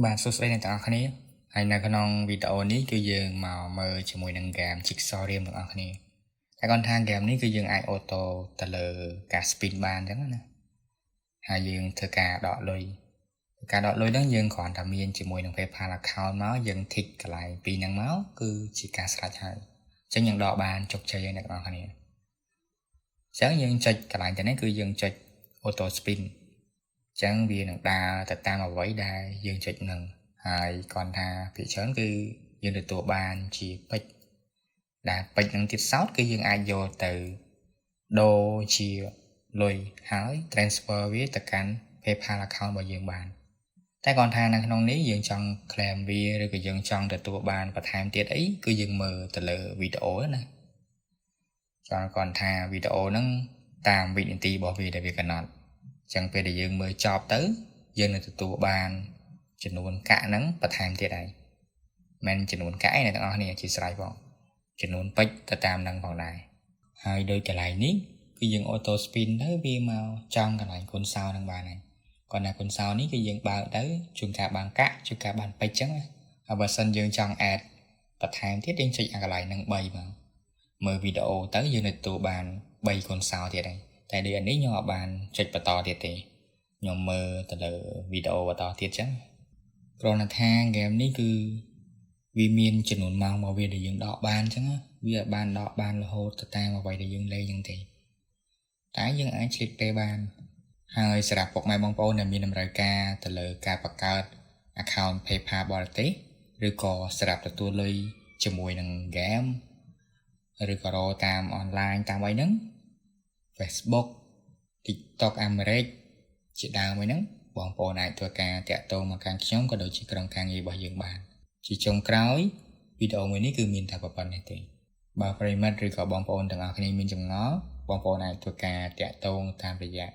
បាទសួស្តីអ្នកទាំងអស់គ្នាហើយនៅក្នុងវីដេអូនេះគឺយើងមកមើលជាមួយនឹងហ្គេម Jigsaw រៀមទាំងអស់គ្នាតែគាត់ថាហ្គេមនេះគឺយើងអាចអូតូទៅលើការ spin បានអញ្ចឹងណាហើយយើងធ្វើការដកលុយហ្នឹងយើងគ្រាន់តែមានជាមួយនឹង PayPal account មកយើង tick កន្លែងពីរហ្នឹងមកគឺជាការស្រេចហើយអញ្ចឹងយើងដកបានជោគជ័យហើយអ្នកទាំងអស់គ្នាអញ្ចឹងយើងចុចកន្លែងទៅនេះគឺយើងចុច auto spin អញ្ចឹងវានឹងដើរទៅតាមអ្វីដែលយើងចុចនឹងហើយគាត់ថាភាគច្រើនគឺយើងទទួលបានជាពេជ្រដែលពេជ្រនឹងទៀតសោតគឺយើងអាចយកទៅដូរជាលុយហើយ transfer វាទៅកាន់ PayPal account របស់យើងបានតែគាត់ថានៅក្នុងនេះយើងចង់ claim វាឬក៏យើងចង់ទទួលបានបន្ថែមទៀតអីគឺយើងមើលទៅលើវីដេអូណាចាំគាត់ថាវីដេអូហ្នឹងតាមវិនាទីរបស់វាដែលវាកំណត់ចឹងពេលដែលយើងមើលចប់ទៅយើងនឹងទទួលបានចំនួនកាក់ហ្នឹងបន្ថែមទៀតហើយមិនចំនួនកាក់ឯអ្នកទាំងអស់គ្នាជាស្រ័យផងចំនួនពេជ្រទៅតាមហ្នឹងផងដែរហើយដោយកន្លែងនេះគឺយើង auto spin ទៅវាមកចង់កន្លែងគុណសោហ្នឹងបានហើយគាត់ថាគុណសោនេះគឺយើងបើកទៅជួនកាលបានកាក់ជួនកាលបានពេជ្រចឹងហើយបើសិនយើងចង់ add បន្ថែមទៀតយើងចុចអាកន្លែងហ្នឹង3មកមើលវីដេអូទៅយើងនឹងទទួលបាន3គុណសោទៀតហើយតែដូចនេះខ្ញុំអត់បានចុចបន្តទៀតទេខ្ញុំមើលទៅលើវីដេអូបន្តទៀតចឹងគ្រាន់តែថាហ្គេមនេះគឺវាមានចំនួនម៉ោងមកវាដែលយើងដកបានចឹងវាអាចបានដកបានរហូតទៅតាមអ្វីដែលយើងលេងចឹងទេតែយើងអាចឆ្លៀតពេលបានហើយសម្រាប់ពុកម៉ែបងប្អូនដែលមានតម្រូវការទៅលើការបង្កើត account PayPal បរទេសឬក៏សម្រាប់ទទួលលុយជាមួយនឹងហ្គេមឬក៏រកតាមអនឡាញតាមអីហ្នឹង Facebook TikTok អាមេរិកជាដើមហ្នឹងបងប្អូនអាចធ្វើការតាក់ទងមកកាន់ខ្ញុំក៏ដូចជាក្រុមការងាររបស់យើងបានជាចុងក្រោយវីដេអូមួយនេះគឺមានតែប៉ុណ្្នេះទេបើប្រិមិត្តឬក៏បងប្អូនទាំងអស់គ្នាមានចម្ងល់បងប្អូនអាចធ្វើការតាក់ទងតាមរយៈ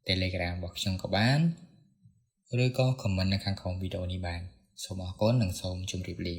Telegram របស់ខ្ញុំក៏បានឬក៏ comment នៅខាងក្រោមវីដេអូនេះបានសូមអរគុណនិងសូមជម្រាបលា